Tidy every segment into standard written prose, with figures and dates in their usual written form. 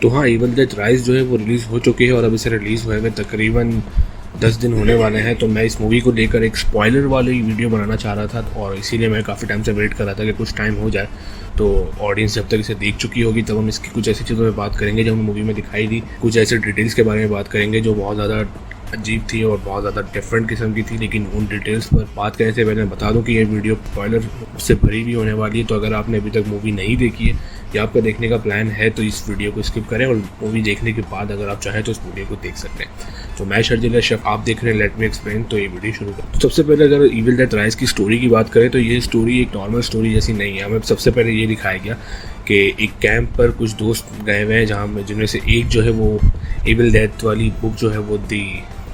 तो हाँ, evil dead rise जो है वो रिलीज़ हो चुकी है और अभी से रिलीज़ हुए हुए तकरीबन 10 दिन होने वाले हैं। तो मैं इस मूवी को लेकर एक स्पॉइलर वाली वीडियो बनाना चाह रहा था और इसीलिए मैं काफ़ी टाइम से वेट कर रहा था कि कुछ टाइम हो जाए तो ऑडियंस जब तक इसे देख चुकी होगी तब हम इसकी कुछ ऐसी चीज़ों में बात करेंगे जो हमें मूवी में दिखाई दी, कुछ ऐसे डिटेल्स के बारे में बात करेंगे जो बहुत ज़्यादा अजीब थी और बहुत ज़्यादा डिफरेंट किस्म की थी। लेकिन उन डिटेल्स पर बात करने से पहले मैं बता दूं कि ये वीडियो स्पॉइलर से भरी भी होने वाली है। तो अगर आपने अभी तक मूवी नहीं देखी है या आपका देखने का प्लान है तो इस वीडियो को स्किप करें और मूवी देखने के बाद अगर आप चाहें तो इस वीडियो को देख सकते हैं। तो मैं शर्जिल शेफ, आप देख रहे हैं लेट मी एक्सप्लेन। तो ये वीडियो शुरू करें। तो सबसे पहले अगर इविल डेड राइज की स्टोरी की बात करें तो ये स्टोरी एक नॉर्मल स्टोरी जैसी नहीं है। हमें सबसे पहले ये दिखाया गया कि एक कैंप पर कुछ दोस्त गए हुए हैं जहाँ जिनमें से एक जो है वो इविल डेड वाली बुक जो है वो दी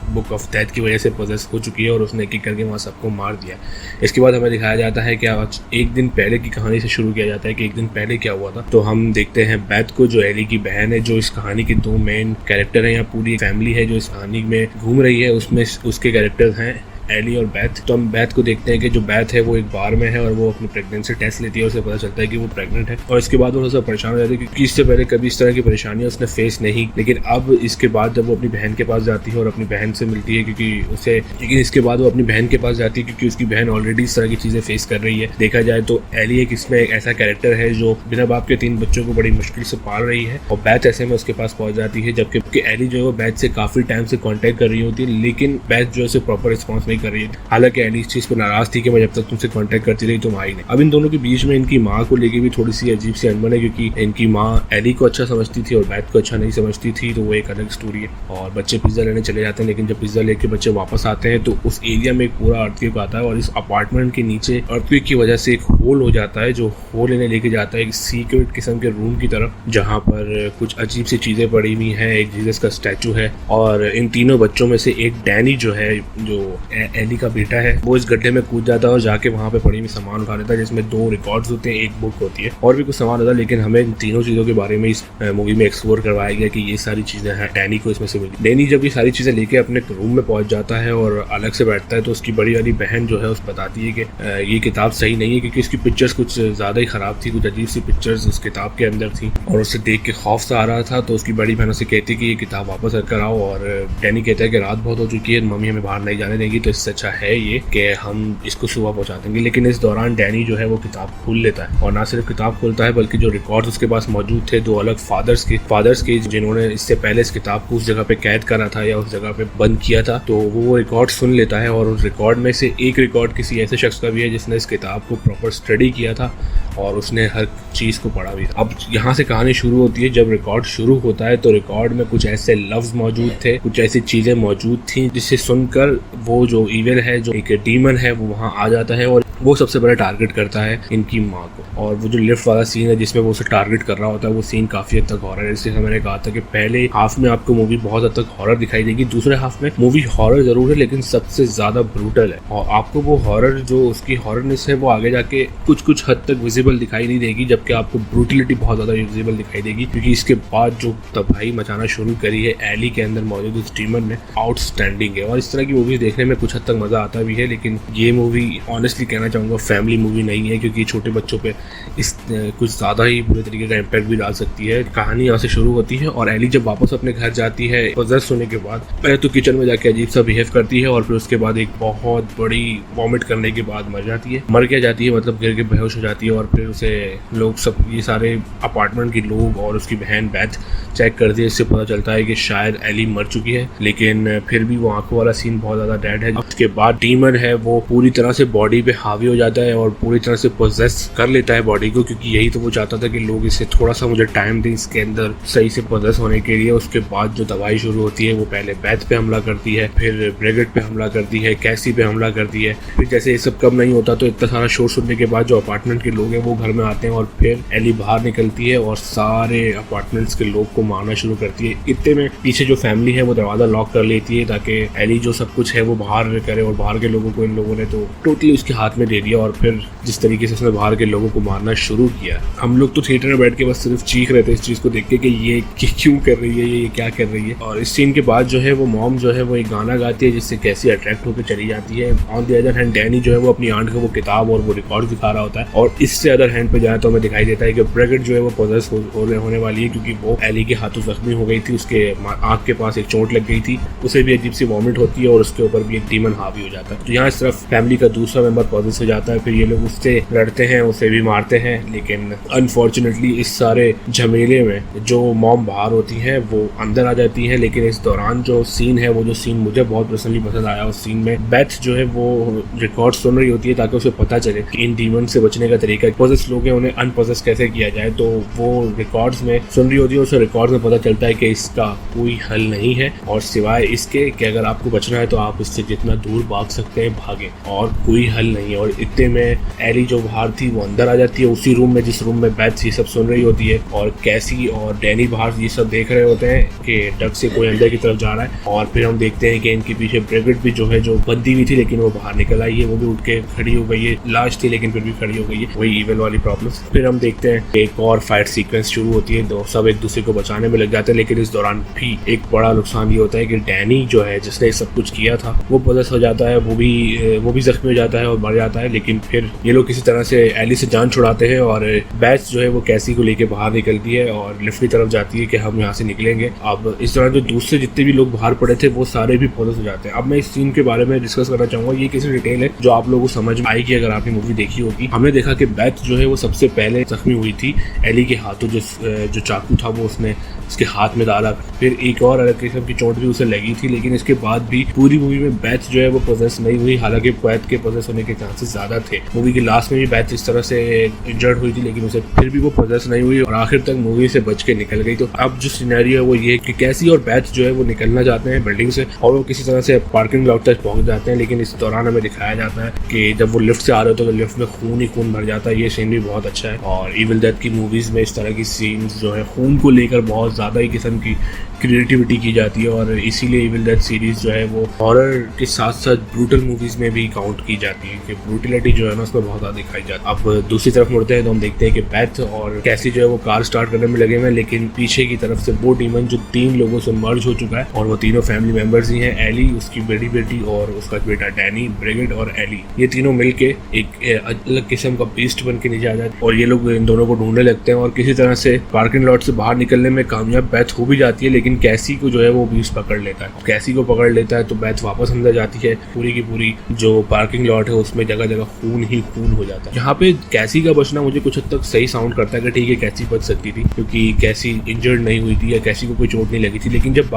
बुक ऑफ डेथ की वजह से पोजेस हो चुकी है और उसने एक एक करके वहाँ सबको मार दिया। इसके बाद हमें दिखाया जाता है कि आज एक दिन पहले की कहानी से शुरू किया जाता है कि एक दिन पहले क्या हुआ था। तो हम देखते हैं बेथ को, जो एली की बहन है, जो इस कहानी के दो मेन कैरेक्टर हैं या पूरी फैमिली है जो इस कहानी में घूम रही है। उसमें उसके कैरेक्टर्स हैं एली और बैथ। तो हम बैथ को देखते हैं कि जो बैथ है वो एक बार में है और वो अपनी प्रेगनेंसी टेस्ट लेती है और उसे पता चलता है कि वो प्रेग्नेंट है और इसके बाद वो थोड़ा परेशान हो जाती है क्योंकि इससे पहले कभी इस तरह की परेशानियां उसने फेस नहीं। लेकिन अब इसके बाद जब वो अपनी बहन के पास जाती है और अपनी बहन से मिलती है लेकिन इसके बाद वो अपनी बहन के पास जाती है क्योंकि उसकी बहन ऑलरेडी इस तरह की चीज़ें फेस कर रही है। देखा जाए तो एली एक इसमें एक ऐसा कैरेक्टर है जो बिना बाप के 3 बच्चों को बड़ी मुश्किल से पाल रही है और बैथ ऐसे में उसके पास पहुंच जाती है, जबकि एली जो है वो बैथ से काफ़ी टाइम से कॉन्टैक्ट कर रही होती है लेकिन बैथ जो है उसे प्रॉपर रिस्पॉन्स नहीं कर रही है। हालांकि एली इस चीज़ पर नाराज थी कि मैं जब तक तुमसे कांटेक्ट करती रही तुम आई नहीं। अब इन दोनों के बीच में इनकी माँ को लेके भी थोड़ी सी अजीब सी अनबन है क्योंकि इनकी माँ एली को अच्छा समझती थी और बैथ को अच्छा नहीं समझती थी। तो वो एक अलग स्टोरी है। और बच्चे पिज्ज़ा लेने चले जाते हैं लेकिन जब पिज्ज़ा लेके बच्चे वापस आते हैं तो उस एरिया में एक पूरा अर्थक्वेक आता है और इस अपार्टमेंट के नीचे अर्थक्वेक की वजह से एक होल हो जाता है जो होल इन्हें लेके जाता है एक सीक्रेट किस्म के रूम की तरफ जहाँ पर कुछ अजीब सी चीज़ें पड़ी हुई हैं। एक जीसस का स्टैचू है और इन तीनों बच्चों में से एक डैनी जो है जो एली का बेटा है वो इस गड्ढे में कूद जाता है और जाके वहाँ पे पड़ी हुई सामान उठा लेता है जिसमें 2 रिकॉर्ड्स होते हैं, एक बुक होती है और भी कुछ सामान होता है। लेकिन हमें इन तीनों चीज़ों के बारे में इस मूवी में एक्सप्लोर करवाया गया कि ये सारी चीज़ें हैं। डैनी को इसमें से मिली। डैनी जब ये सारी चीज़ें लेके अपने रूम में पहुँच जाता है और अलग से बैठता है तो उसकी बड़ी वाली बहन जो है उस बताती है कि ये किताब सही नहीं है क्योंकि इसकी पिक्चर्स कुछ ज़्यादा ही ख़राब थी, कुछ अजीब सी पिक्चर्स उस किताब के अंदर थी और उसे देख के खौफ सा आ रहा था। तो उसकी बड़ी बहन उसे कहती है कि ये किताब वापस रख कर आओ और डैनी कहता है कि रात बहुत हो चुकी है, मम्मी हमें बाहर नहीं जाने देगी तो इससे अच्छा है ये कि हम इसको सुबह पहुंचा देंगे। लेकिन इस दौरान डैनी जो है वो किताब खोल लेता है और ना सिर्फ किताब खोलता है बल्कि जो रिकॉर्ड्स उसके पास मौजूद थे 2 अलग फादर्स के जिन्होंने इससे पहले इस किताब को उस जगह पे कैद करा था या उस जगह पे बंद किया था, तो वो रिकॉर्ड सुन लेता है और उस रिकॉर्ड में से एक रिकॉर्ड किसी ऐसे शख्स का भी है जिसने इस किताब को प्रॉपर स्टडी किया था और उसने हर चीज़ को पढ़ा भी था। अब यहाँ से कहानी शुरू होती है। जब रिकॉर्ड शुरू होता है तो रिकॉर्ड में कुछ ऐसे लफ्ज मौजूद थे, कुछ ऐसी चीज़ें मौजूद थी जिसे सुनकर वो जो इविल है, जो एक डीमन है, वो वहाँ आ जाता है और वो सबसे पहले टारगेट करता है इनकी माँ को। और वो जो लिफ्ट वाला सीन है जिसमें वो उसे टारगेट कर रहा होता है वो सीन काफ़ी हद तक हॉरर है। जैसे मैंने कहा था कि पहले हाफ में आपको मूवी बहुत हद तक हॉरर दिखाई देगी, दूसरे हाफ में मूवी हॉरर ज़रूर है लेकिन सबसे ज़्यादा ब्रूटल है और आपको वो हॉरर जो उसकी हॉररनेस है वो आगे जाके कुछ हद तक विजिबल दिखाई नहीं देगी, जबकि आपको ब्रूटलिटी बहुत ज़्यादा विजिबल दिखाई देगी क्योंकि इसके बाद जो तबाही मचाना शुरू करी है एली के अंदर मौजूद उस डीमन ने, आउटस्टैंडिंग है। और इस तरह की मूवीज़ देखने में कुछ हद तक मज़ा आता भी है लेकिन ये मूवी ऑनेस्टली कहना चाहूँगा फैमिली मूवी नहीं है क्योंकि छोटे बच्चों पे इस कुछ ज़्यादा ही बुरे तरीके का इम्पैक्ट भी डाल सकती है। कहानी यहाँ से शुरू होती है और एली जब वापस अपने घर जाती है पोजेस होने के बाद पहले तो किचन में जाके अजीब सा बिहेव करती है और फिर उसके बाद एक बहुत बड़ी वॉमिट करने के बाद मर जाती है। मर क्या जाती है मतलब गिर के बेहोश हो जाती है और फिर उसे लोग सब ये सारे अपार्टमेंट के लोग और उसकी बहन बैथ चेक करती है। इससे पता चलता है कि शायद एली मर चुकी है लेकिन फिर भी वो आंखों वाला सीन बहुत ज़्यादा डेड है। उसके बाद डीमन है वो पूरी तरह से बॉडी पे हावी हो जाता है और पूरी तरह से पोजेस कर लेता है बॉडी को क्योंकि यही तो वो चाहता था कि लोग इसे थोड़ा सा मुझे टाइम दें इसके अंदर सही से पोजेस होने के लिए। उसके बाद जो दवाई शुरू होती है वो पहले बैथ पे हमला करती है, फिर ब्रेगेट पे हमला करती है, कैसी पे हमला करती है। फिर जैसे ये सब कम नहीं होता तो इतना सारा शोर सुनने के बाद जो अपार्टमेंट के लोग हैं वो घर में आते हैं और फिर एली बाहर निकलती है और सारे अपार्टमेंट्स के लोग को मारना शुरू करती है। इतने में पीछे जो फैमिली है वो दरवाजा लॉक कर लेती है ताकि एली जो सब कुछ है वो बाहर करे और बाहर के लोगों को इन लोगों ने तो टोटली उसके हाथ में दे दिया और फिर जिस तरीके से उसने बाहर के लोगों को मारना शुरू किया, हम लोग तो थिएटर में बैठ के बस सिर्फ चीख रहे थे इस चीज़ को देख के कि ये क्यों कर रही है, ये क्या कर रही है। और इस सीन के बाद जो है वो मॉम जो है वो एक गाना गाती है जिससे कैसी अट्रैक्ट होकर चली जाती है। On the other hand Danny जो है वो अपनी आंट को वो किताब और वो रिकॉर्ड दिखा रहा होता है, और इससे अदर हैंड पे जाए तो हमें दिखाई देता है कि ब्रेगेट जो है वो पॉजेस होने वाली है, क्योंकि वो एली के हाथों जख्मी हो गई थी, उसके आंख के पास एक चोट लग गई थी, उसे भी अजीब सी वॉमिट होती है और उसके ऊपर भी एक डीमन हावी हो जाता है। तो यहाँ इस तरफ फैमिली का दूसरा मेंबर पॉजेस हो जाता है, फिर ये लोग उससे लड़ते हैं, उसे भी मारते हैं, लेकिन अनफॉर्चुनेटली इस सारे झमेले में जो मॉम बाहर होती है वो अंदर आ जाती है। लेकिन इस दौरान जो सीन है, वो जो सीन मुझे बहुत पर्सनली पसंद आया, उस सीन में बेथ जो है वो रिकॉर्ड सुन रही होती है ताकि उसे पता चले कि इन डीमन से बचने का तरीका, पॉजेस लोग हैं उन्हें अनपॉजेस कैसे किया जाए। तो वो रिकॉर्ड्स में सुन रही होती है, उसे रिकॉर्ड्स में पता चलता है कि इसका कोई हल नहीं है और सिवाय इसके कि अगर आपको बचना है तो आप इससे जितना दूर भाग सकते हैं भागें, और कोई हल नहीं है। और इतने में एली जो बाहर थी वो अंदर आ जाती है, उसी रूम में जिस रूम में बेथ ये सब सुन रही होती है, और कैसी और डैनी बाहर ये सब देख रहे होते हैं कि डक से कोई अंदर की तरफ जा रहा है। और फिर हम देखते हैं कि इनके पीछे ब्रेगेट भी जो है जो बंदी हुई थी लेकिन वो बाहर निकल आई है, वो भी उठ के खड़ी हो गई है, लाश थी लेकिन फिर भी खड़ी हो गई है, वही ईवल वाली प्रॉब्लम। फिर हम देखते हैं एक और फाइट सीक्वेंस शुरू होती है, तो सब एक दूसरे को बचाने में लग जाते हैं, लेकिन इस दौरान भी एक बड़ा नुकसान ये होता है कि डैनी जो है जिसने सब कुछ किया था वो पॉजेस हो जाता है, वो भी जख्मी हो जाता है और मर जाता है। लेकिन फिर ये लोग किसी तरह से एली से जान छुड़ाते हैं और बेथ जो है वो कैसी को लेके बाहर निकलती है और लिफ्ट की तरफ जाती है कि हम यहाँ से निकलेंगे। अब इस दौरान जो दूसरे जितने भी लोग बाहर पड़े थे वो सारे भी पॉजेस हो जाते हैं। अब मैं इस सीन के बारे में डिस्कस करना चाहूंगा, ये किसी डिटेल है जो आप लोगों को समझ में आएगी अगर आपने मूवी देखी होगी। हमने देखा कि बेथ जो है वो सबसे पहले जख्मी हुई थी एली के हाथों, जो चाकू था वो उसने उसके हाथ में डाला, फिर एक और अलग किस्म की चोट भी उसे लगी थी, लेकिन इसके बाद भी पूरी मूवी में बेथ जो है वो पॉजेस नहीं हुई, हालांकि बेथ के पॉजेस होने के चांसेस ज्यादा थे। मूवी के लास्ट में भी बेथ इस तरह से इंजर्ड हुई थी लेकिन उसे फिर भी वो पॉजेस नहीं हुई और आखिर तक मूवी से बच के निकल गई। तो अब जो सिनेरियो है वो ये कि कैसी और बेथ जो है वो निकलना चाहते हैं बिल्डिंग से और वो किसी तरह से पार्किंग लॉट तक पहुंच जाते हैं, लेकिन इस दौरान हमें दिखाया जाता है कि जब वो लिफ्ट से आ रहे होते हैं तो लिफ्ट में खून ही खून भर जाता है। ये सीन भी बहुत अच्छा है और इविल डेथ की मूवीज में इस तरह की सीन्स जो है खून को लेकर बहुत ज्यादा ही किस्म की क्रिएटिविटी की जाती है और इसीलिए इविल डेथ सीरीज जो है वो हॉरर के साथ साथ ब्रूटल मूवीज में भी काउंट की जाती है कि ब्रूटलिटी जो है ना उसमें बहुत ज्यादा दिखाई जाती है। अब दूसरी तरफ मुड़ते हैं तो हम देखते हैं कि बेथ और कैसी जो है वो कार स्टार्ट करने में लगे हुए हैं, लेकिन पीछे की तरफ से वो डीमन जो 3 लोगों से मर्ज हो चुका है और वो तीनों फैमिली मेंबर्स ही हैं, एली, उसकी बड़ी बेटी और उसका बेटा डैनी, ब्रेगेट और एली, ये तीनों मिलके एक अलग किस्म का बीस्ट बन के नीचे आ जाते हैं और ये लोग इन दोनों को ढूंढने लगते हैं और किसी तरह से पार्किंग लॉट से बाहर निकलने में कामयाब बेथ हो भी जाती है, लेकिन कैसी को जो है वो बीस्ट पकड़ लेता है। कैसी को पकड़ लेता है तो बेथ वापस अंदर जाती है, पूरी की पूरी जो पार्किंग लॉट है उसमें जगह जगह खून ही खून हो जाता है। यहाँ पे कैसी का बचना मुझे कुछ हद तक सही साउंड करता है कि ठीक है कैसी बच सकती थी क्योंकि कैसी इंजर्ड नहीं हुई थी या कैसी को कोई चोट नहीं लगी थी, लेकिन जब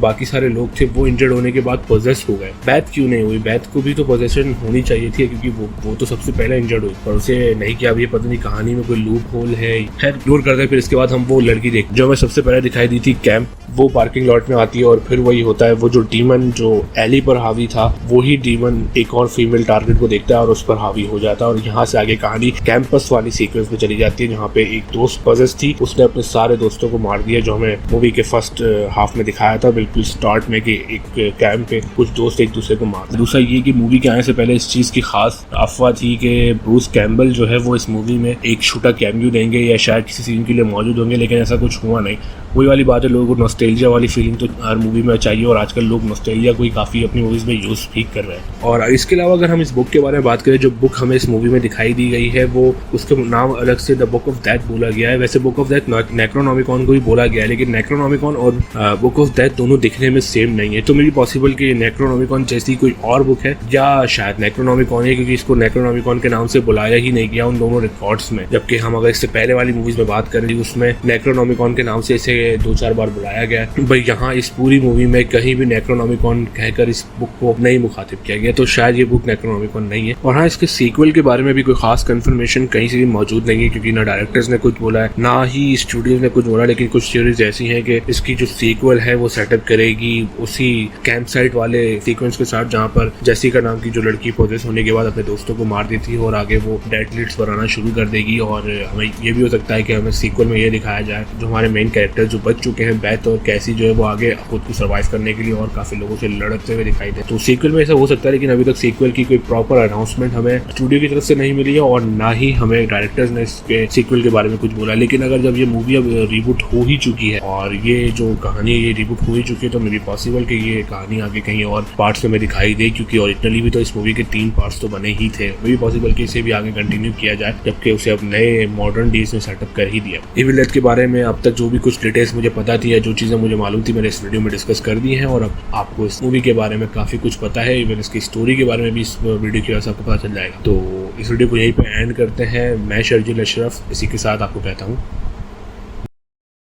बाकी सारे लोग थे वो इंजर्ड होने के बाद पोजेस हो गए, बेथ क्यों नहीं हुई? बेथ को भी तो पोजेशन होनी चाहिए थी क्योंकि वो तो सबसे पहले इंजर्ड हुई पर उसे नहीं किया। अब ये पता नहीं कहानी में कोई लूप होल है, खैर इग्नोर करते हैं। फिर इसके बाद हम वो लड़की देख जो हमें सबसे पहले दिखाई दी थी कैंप, वो पार्किंग लॉट में आती है और फिर वही होता है, वो जो डीमन जो एली पर हावी था वही डीमन एक और फीमेल टारगेट को देखता है और उस पर हावी हो जाता है और यहाँ से आगे कहानी कैंपस वाली सीक्वेंस में चली जाती है जहाँ पे एक दोस्त पॉजेस थी, उसने अपने सारे दोस्तों को मार दिया, जो हमें मूवी के फर्स्ट हाफ में दिखाया था बिल्कुल स्टार्ट में कि एक कैंप पे कुछ दोस्त एक दूसरे को मारते। दूसरा ये कि मूवी के आने से पहले इस चीज की खास अफवाह थी कि ब्रूस कैम्बल जो है वो इस मूवी में एक छोटा कैमियो देंगे या शायद किसी सीन के लिए मौजूद होंगे, लेकिन ऐसा कुछ हुआ नहीं। वही वाली बात है, लोगों को नॉस्टैल्जिया वाली फीलिंग तो हर मूवी में चाहिए और आजकल लोग नॉस्टैल्जिया को ही काफ़ी अपनी मूवीज़ में यूज़ भी कर रहे हैं। और इसके अलावा अगर हम इस बुक के बारे में बात करें, जो बुक हमें इस मूवी में दिखाई दी गई है वो उसका नाम अलग से द बुक ऑफ डेथ बोला गया है। वैसे बुक ऑफ डेथ नेक्रोनॉमिकॉन को ही बोला गया है, लेकिन नेक्रोनॉमिकॉन और बुक ऑफ डेथ दोनों दिखने में सेम नहीं है, तो मे बी पॉसिबल कि नेक्रोनॉमिकॉन जैसी कोई और बुक है या शायद नेक्रोनॉमिकॉन है क्योंकि इसको नेक्रोनॉमिकॉन के नाम से बुलाया ही नहीं गया उन दोनों रिकॉर्ड्स में। जबकि हम अगर इससे पहले वाली मूवीज में बात करें उसमें नेक्रोनॉमिकॉन के नाम से इसे 2-4 बार बुलाया गया है, भाई यहाँ इस पूरी मूवी में कहीं भी नेक्रोनॉमिकॉन कहकर इस बुक को नहीं मुखातिब किया गया, तो शायद ये बुक नेक्रोनॉमिकॉन नहीं है। और हाँ, इसके सीक्वल के बारे में भी कोई खास कंफर्मेशन कहीं से भी मौजूद नहीं है क्योंकि ना डायरेक्टर्स ने कुछ बोला है ना ही स्टूडियोज ने कुछ बोला, लेकिन कुछ थ्योरीज ऐसी हैं कि इसकी जो सीक्वल है वो सेटअप करेगी उसी कैंप साइट वाले सीक्वेंस के साथ जहाँ पर जेसिका नाम की जो लड़की पॉजेस होने के बाद अपने दोस्तों को मार देती है और आगे वो डेड लीड्स बनाना शुरू कर देगी। और हमें ये भी हो सकता है कि हमें सीक्वल में ये दिखाया जाए जो हमारे मेन कैरेक्टर जो बच चुके हैं बेथ और कैसी जो है वो आगे खुद को सर्वाइव करने के लिए और काफी लोगों से लड़ते हुए दिखाई दे। तो सीक्वल में ऐसा हो सकता है, लेकिन अभी तक सीक्वल की कोई प्रॉपर अनाउंसमेंट हमें स्टूडियो की तरफ से नहीं मिली है और ना ही हमें डायरेक्टर्स ने इसके सीक्वल के बारे में कुछ बोला। लेकिन अगर जब ये मूवी अब रिबूट हो ही चुकी है और ये जो कहानी ये रिबूट हो ही चुकी है, तो मे बी पॉसिबल कि ये कहानी आगे कहीं और पार्ट्स में दिखाई दे, क्योंकि ओरिजिनली भी तो इस मूवी के 3 पार्ट्स तो बने ही थे। मे बी पॉसिबल कि इसे भी आगे कंटिन्यू किया जाए, जबकि उसे अब नए मॉडर्न डेज में सेटअप कर ही दिया। इविल डेड के बारे में अब तक जो भी कुछ डिटेल्स मुझे पता थी या जो चीज़ें मुझे मालूम थी मैंने इस वीडियो में डिस्कस कर दी हैं, और अब आपको इस मूवी के बारे में काफ़ी कुछ पता है। इवन इसकी स्टोरी के बारे में भी इस वीडियो की वजह से आपको पता चल जाएगा। तो इस वीडियो को यहीं पे एंड करते हैं। मैं शर्जील अशरफ इसी के साथ आपको कहता हूँ